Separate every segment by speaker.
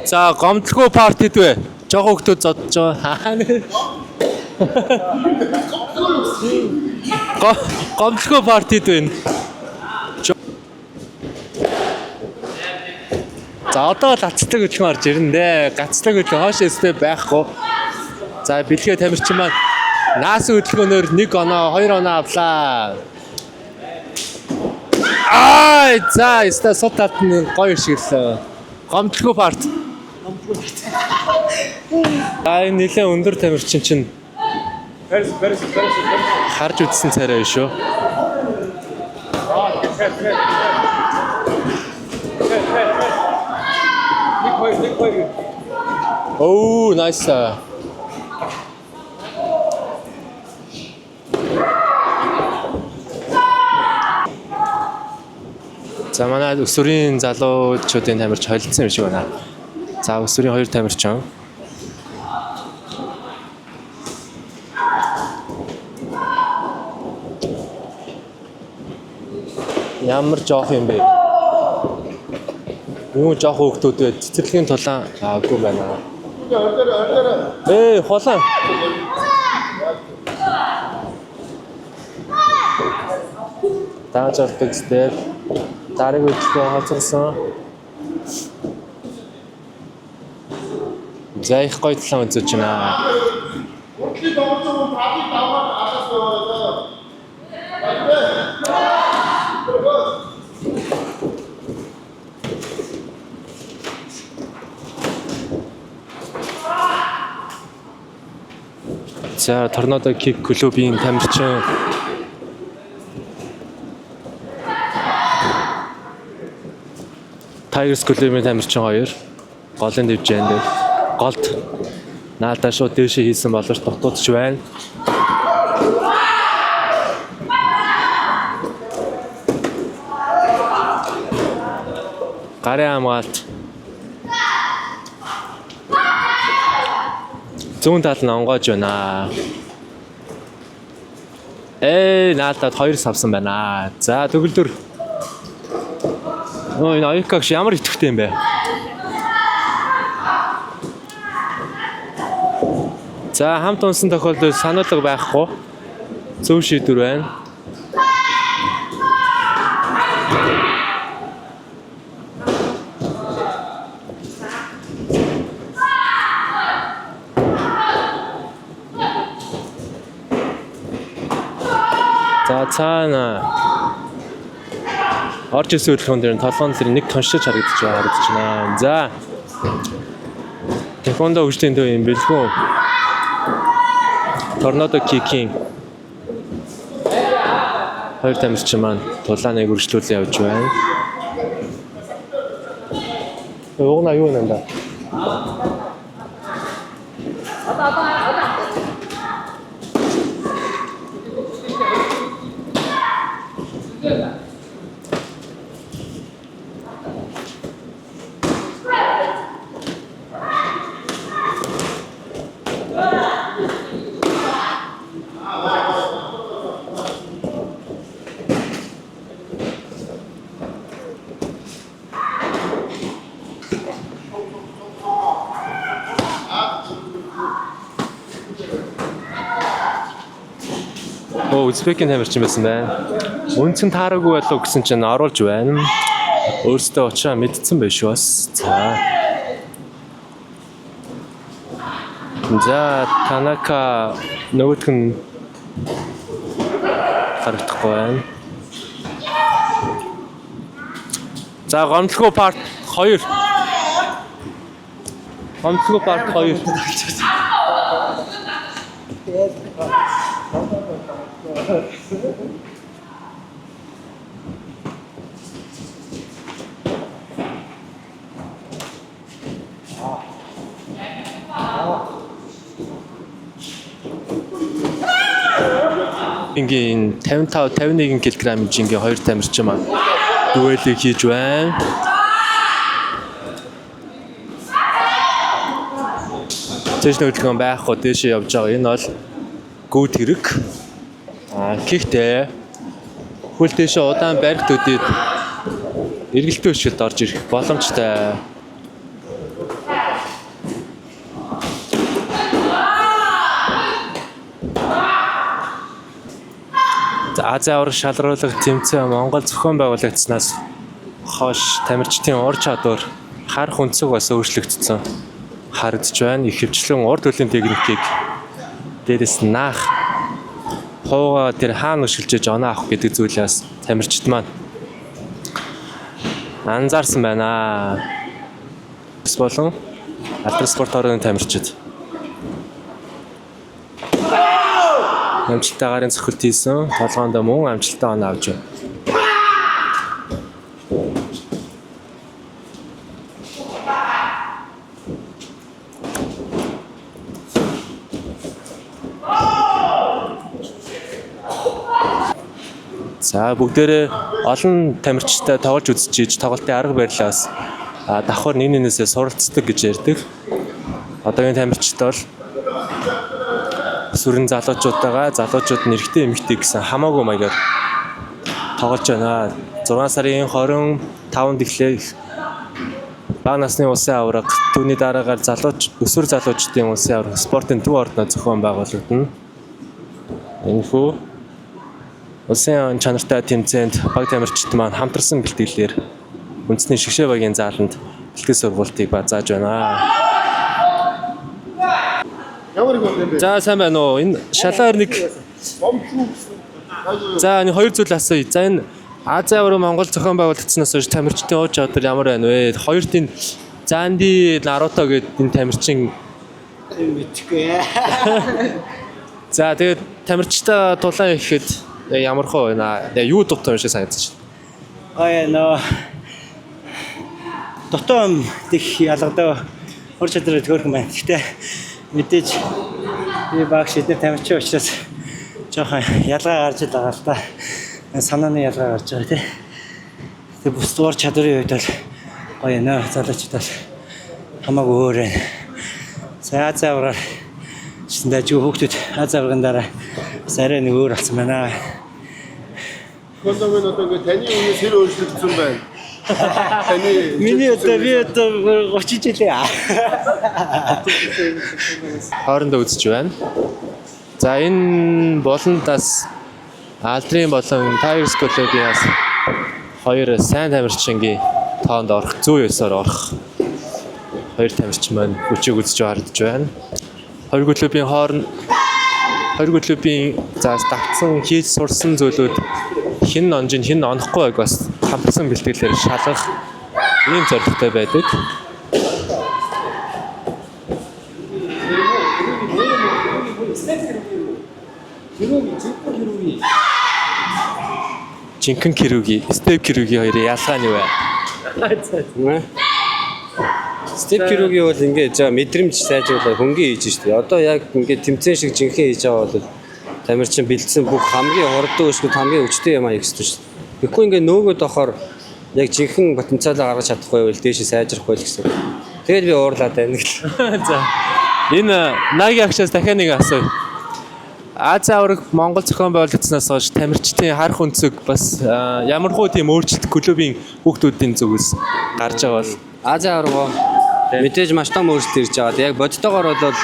Speaker 1: За гомдлгүй парт вэ? Жохоо хөлтөд зодж байгаа. Гомдлгүй парт вэ? За одоо лацдаг гэж марж ирнэ. Гацдаг гэж хоош өстэй байхгүй. За бэлгээ тамирчин маань наас хөдөлгөөнөөр 1 оноо 2 оноо авлаа. За өстэй сул талд нь гоё шиглээ. Гомдлгүй парт. Энэ нэлээд өндөр тамирчин чинь харж үзсэн царай шүү. Oh, nice. За манай өсвөрийн залуучуудын тамирч холилдсон юм шиг байна. За өсвөрийн 2 тамирчин. Ямар жоох юм бэ? Юу жоох хөөгтүүд вэ? Цэцэрлэгийн тулаан аагүй байна. Холон. Тааж ордог степ. Дарыг өдлөө хацсан. За их гоё талаа үзэж байна. За торнадо кик клубын тамирчин Tigers клубын тамирчин 2 голын дэвжээнд голд наадаа шууд дээшээ хийсэн боловч дутуудч байна. Гарын хамгаалт зүүн тал нь онгойж байна. Наадад 2 савсан байна. За төгөлдөр. Энэ аякагш ямар итгэвтэй юм бэ? За хамт унсан тохиолдолд сануулга байхгүй. Зөв шийдвэр байна. За цаана орж ирсэн хөдөлгөөн дээр толгоон дээр нэг тоншиж харагдаж байна. За тэквондо хөгжлийн төв юм бэлгүй. Торнадо кикинг 2 тамирчин маань тулааныг үргэлжлүүлэн явж байна. Угнаа юу нэ? Узбекийн тамирчин байсан байна. Үнцэн таараагүй болов гэсэн чинь оруулж байна. Өөртөө очоо мэдсэн байш бас. За Танака нөгөөх нь харагдахгүй байна. За гомдлгүй парт 2. Гомдлгүй парт 2. Ингийн 55-51 кг хэмжээний 2 тамирчин маань дуэлийг хийж байна. Тэш хөдөлгөөн байхгүй дэшээ явж байгаа. Энэ бол гүйт хэрэг. Гэхдээ хөл дэшээ удаан баригт өдөд эргэлтөө өшөлд орж ирэх боломжтой. Азийн авраг шалруулга тэмцээн Монгол зохион байгуулагдсанаас хойш тамирчдын ур чадвар харах өнцөг бас өөрчлөгдсөн харагдж байна. Ихэвчлэн урд хөлийн техникийг дээрээс наах хууга тэр хаана өшөлжөж оноо авах гэдэг зүйлээс тамирчид маань анзаарсан байна. Болон алдар спорт орны тамирчид амжилттай гарын цохилт хийсэн. Толгоонд мөн амжилттай оноо авч байна. За бүгдээрээ олон тамирчтай тоглож үзчихэж тоглолтын арга барилаас давхар нэг нэгнээсээ суралцдаг гэж ярьдаг. Одоогийн тамирчид бол сүрэн залуучуудаа залуучууд нь эрэгтэй эмэгтэй гэсэн хамаагүй маягаар тоглож байна. 6 сарын 25-нд эхлэх бага насны улсын аварга түүний дараагаар өсвөр залуучдын улсын аварга спортын төв ордноо зохион байгуулагдана. Энэхүү улсын чанартай тэмцээнд баг тамирчид маань хамтарсан бэлтгэлээр үндэсний шгшээ багийн зааланд бэлтгэл сургалтыг базааж байна. За сайн байна уу? Энэ шалаар нэг За энэ хоёр зүйл асууя. За энэ Азийн авраг Монгол зохион байгуулагдсанаас хойш тамирчдын ур чадвар ямар байна вэ? Хоёрт энэ Занди Наруто гэдэг энэ тамирчин
Speaker 2: мэдгүй.
Speaker 1: За тэгээд тамирчтай тулаан ихэд ямар хөө байна? Юу дутуу юм шиг санагдаж
Speaker 2: байна. Дутуу их ялгадаг ур чадвар төрхөн байна. Гэхдээ мэдээж би баг шийдэх тамирчин учраас жоохон ялгаа гарч байгаа л та. Санааны ялгаа гарч байгаа тий. Тэгээ бус ур чадварын хувьд бол гоё нөө залуучууд бол хамаагүй өөр байна. За Азийн авраг шинэ дэж хүүхдүүд Азийн аврагын дараа арай нэг өөр болсон байна.
Speaker 3: Коломын одоо ингээ таны үнээс хэр өөрчлөгдсөн байна? Таны
Speaker 2: Миний одоо би одоо 30 жилээ.
Speaker 1: хоорондоо үзэж байна. За энэ болондаас Алдрын болон Tigers клубын хоёр сайн тамирчингийн тоонд орох, зүй ёсоор орох хоёр тамирчин маань хүчийг үзэж харагдж байна. Хоёр клубын давтсан хийж сурсан зүйлүүд хэн онжин хэн онохгүй байг бас хамтсан бэлтгэлээр шалгах ийм зорилготой байдаг. Жинхэнэ Кируги, Степ Кируги хоёрын ялгаа нь юу вэ?
Speaker 4: Степ Кируги бол ингээд мэдрэмж сайжруулах хөнгөн хийж штэ. Одоо яг ингээд тэмцээн шиг жинхэнэ хийж байгаа бол тамирчин бэлдсэн бүх хамгийн хурдан өшгөд хамгийн өчтэй юм аягсдаг штэ. Тэгэхгүй ингээд нөгөөд авахаар яг жинхэнэ потенциалаа гаргаж чадахгүй байвал дээшээ сайжрахгүй л гэсэн. Тэгээд би уурлаад байна гэл.
Speaker 1: За. Энэ Наги агшаас дахиад нэг асууя. Азийн авраг Монгол зохион байгуулагдсанаас хойш тамирчдын харах өнцөг бас ямархуу тийм өөрчлөлт клубын хүүхдүүдийн зүгээс гарч байгаа бол
Speaker 4: Азийн авраг мэдээж маш том өөрчлөлт ирж байгаа. Яг бодтойгоор бол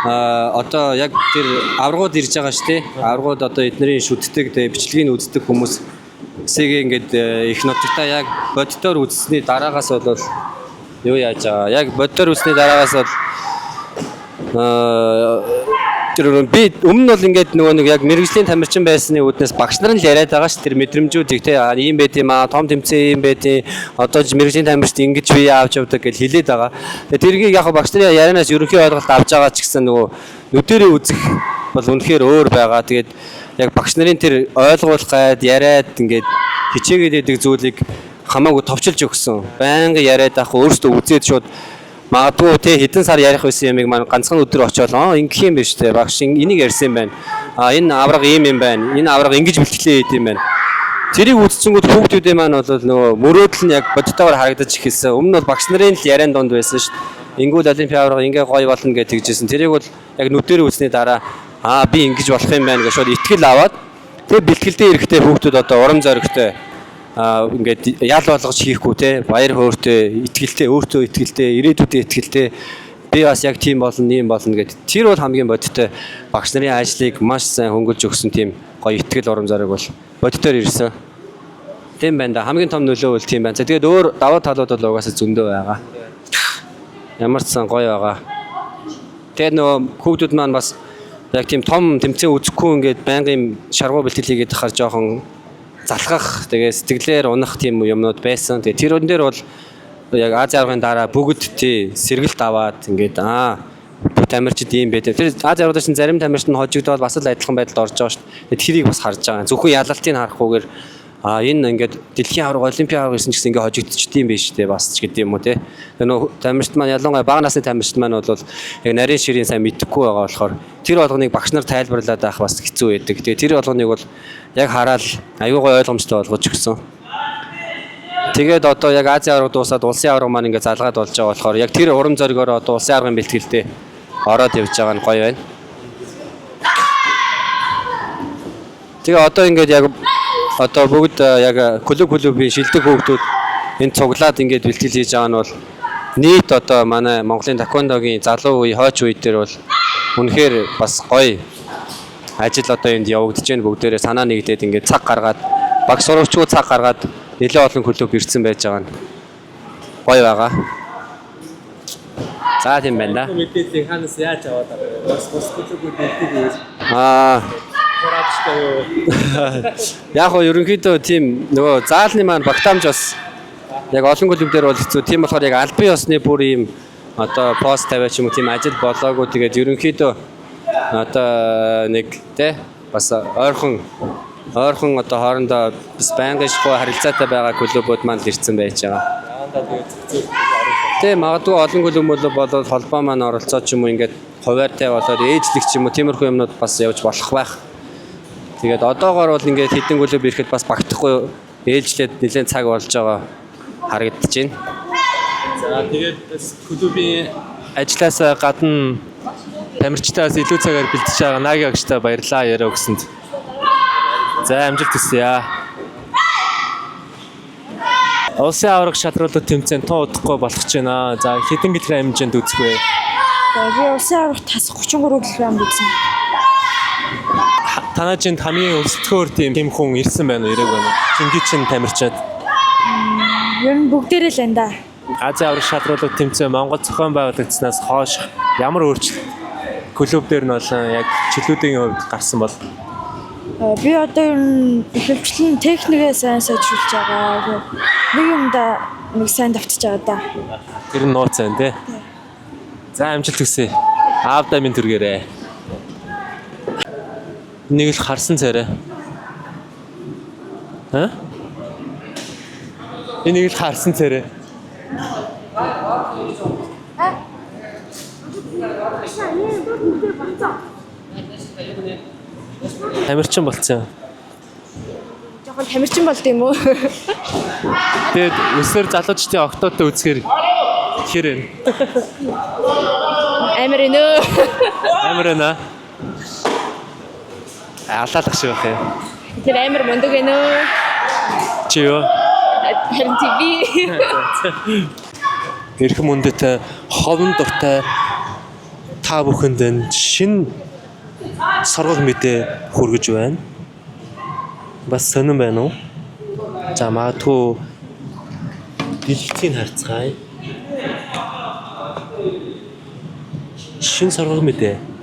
Speaker 4: одоо яг тэр аврагууд ирж байгаа шүү дээ. Аврагууд одоо эднэрийн шүтдэг, бичлэгийг үздэг хүмүүс эсэгээ ингээд их нутагтаа яг бодтоор үзсний дараагаас бол юу яаж байгаа. Яг бодтоор үзсний дараагаас бол тэр би өмнө нь бол ингээд нөгөө нэг яг мэрэгжлийн тамирчин байсны үүднээс багш нар нь л яриад байгаа ш тэр мэдрэмжүүдийг те ийм байт юм аа том тэмцээн ийм байт одоо мэрэгжлийн тамирчид ингэж бие авч явдаг гэж хэлээд байгаа. Тэгээ тэргийг яг багш нарын ярианаас ерөнхий ойлголт авч байгаа ч гэсэн нөгөө нүдэрээ үзэх бол үнэхээр өөр байгаа. Тэгээд яг багш нарын тэр ойлгуулах гайд яриад ингээд хичээгээд идэг зүйлийг хамаагүй товчилж өгсөн. Байнга яриад авах өөртөө үзээд шууд магадгүй те хэдэн сар ярих байсан юмыг маань ганцхан өдөр очиод ингэх юм биш те багш энийг ярьсан байна. Энэ авраг ийм юм байна. Энэ авраг ингэж бэлтгэлээ хийд юм байна. Тэрийг үзчихэнгүүт хүүхдүүдээ маань бол нөгөө мөрөөдөл нь яг бодтойгоор харагдаж эхэлсэн. Өмнө нь бол багш нарын л яриан донд байсан шүү дээ. Ингүүл олимпийн авраг ингээ гоё болно гэж тэгжсэн. Тэрийг бол яг нүдээр үзсний дараа би ингэж болох юм байна гэж шууд итгэл аваад тэгээ бэлтгэлдээ ирэхдээ хүүхдүүд одоо урам зоригтой ингээд ял болгож хийхгүй те баяр хөөртэй итгэлтэй өөртөө итгэлтэй ирээдүйдээ итгэлтэй би бас яг тийм болно ийм болно гэд тэр бол хамгийн бодиттой багш нарын ажлыг маш сайн хөнгөлж өгсөн тийм гоё ихтгэл урам зориг бол бодитоор ирсэн. Тийм байна да. Хамгийн том нөлөө бол тийм байна. За тэгээд өөр даваа талууд бол угаасаа зөндөө байгаа. Ямар ч сан гоё байгаа. Тэгээд нөгөө хүүхдүүд маань бас яг тийм том тэмцээн үзэхгүй ингээд байнгын шаргуу бэлтгэл хийгээд тахаар жоохон залхах тэгээ сэтгэлээр унах тийм юмнууд байсан. Тэгээ тэр өн дээр бол яг Ази аврагын дараа бүгд тий сэргэлт аваад ингээд бүх тамирчид ийм байдаг. Тэр Ази аврагч чинь зарим тамирчид нь хожигдоод бас л адилхан байдалд орж байгаа шүү дээ. Тэгээд тэрийг бас харж байгаа. Зөвхөн ялалтыг харахгүйгээр энэ ингээд дэлхийн авраг олимпийн авраг гэсэн ч гэсэн ингээд хожигдчихдığım биш дээ бас ч гэдэг юм уу те. Тэр нөө тамирчид маань ялангуяа бага насны тамирчид маань бол яг нарийн ширийн сайн мэдхгүй байгаа болохоор тэр болгоныг багш нар тайлбарлаад авах бас хэцүү байдаг. Тэгээ тэр болгоныг бол яг хараад аюу гой ойлгомжтой болгож өгсөн. Тэгээд одоо яг Ази авраг дуусаад улсын авраг маань ингээд залгаад болж байгаа болохоор яг тэр урам зоригоор одоо улсын аврагын бэлтгэлдээ ороод явж байгаа нь гоё байна. Тэгээ одоо ингээд яг одоо бүгд яг клубийн шилдэг хүүхдүүд энэ цуглаад ингээд бэлтгэл хийж байгаа нь бол нийт одоо манай Монголын таквондогийн залуу үе хойч үед дээр бол үнэхээр бас гоё ажил одоо энд явагдаж байна. Бүгдээрээ санаа нэгдээд ингээд цаг гаргаад баг сурагчгүй цаг гаргаад нэлээд олон клуб ирсэн байж байгаа нь гоё байгаа. За тийм байна да.
Speaker 1: Мэдээллийг ханаас яаж аваад байгаа вэ? Бас клубүүд нэгдэг үү?
Speaker 4: Яг гоо ерөнхийдөө тийм нөгөө заалны маань багтаамж бас яг олон клуб дээр бол хэцүү. Тийм болохоор яг албан ёсны бүр ийм одоо пост тавиач юм уу тийм ажил болоогүй. Тэгээд ерөнхийдөө одоо нэг те бас ойрхон одоо хоорондоо бас байнгын шихүү харилцаатай байгаа клубүүд маань ирсэн байж байгаа. Тийм магадгүй олон клуб бол холбоо маань оролцоод ч юм уу ингээд хуваартай болоод ээжлэг ч юм уу тиймэрхүү юмнууд бас явж болох байх. Тэгээд одоогоор бол ингээд хэдэн клуб ирэхэд бас багтахгүй ээлжлээд нэлээд цаг болж байгаа харагдаж байна.
Speaker 1: За тэгээд бас клубийн ажлаас гадна тамирчтаас илүү цагаар бэлтэж байгаа Наги агштай баярлалаа яриа өгсөнд. За амжилт хүсье. Улсын авраг шалралт тэмцээн тоо удахгүй болох ч байна. За хэдэн килограмм хэмжээнд үзэх вэ?
Speaker 5: Би улсын аврагт тас 33 кг үзсэн.
Speaker 1: Танай чинь хамгийн өсөлтөөр тийм хүн ирсэн байна уу? Ирэг байна уу? Чингий чин тамирчид.
Speaker 5: Ер нь бүгдээрээ л энэ да.
Speaker 1: Ази авраг шалралт тэмцээн Монгол зохион байгуулагчнаас хойш ямар өөрчлөлт клуб дээр нь болон яг чөлөөтийн хувьд гарсан бол?
Speaker 5: Би одоо ер нь ихэвчлэн техникээ сайн сайжруулж байгаа. Нэг юмда нэг сайн давтж байгаа да.
Speaker 1: Тэр нь нууц байна тий. За амжилт хүсье. Аавда минь түргээрээ. Нэг л харсан царай. Энийг л харсан царай. Тамирчин болцсон.
Speaker 5: Жохон тамирчин болд юм уу?
Speaker 1: Тэгээд өсвөр залуучдын октоотой үзэхээр хэр вэ?
Speaker 5: Амар нөө.
Speaker 1: Амар наа. Алаалах шиг байх юм.
Speaker 5: Тэр амар мундаг нөө.
Speaker 1: Чи юу?
Speaker 5: Харин би.
Speaker 1: Эрхэм үндэт ховн дуртай та бүхэнд шин сургал мэдээ хүргэж байна. Бас сонирн байна уу? За магадгүй дэлгэцийг харцгаая. Шин сургал мэдээ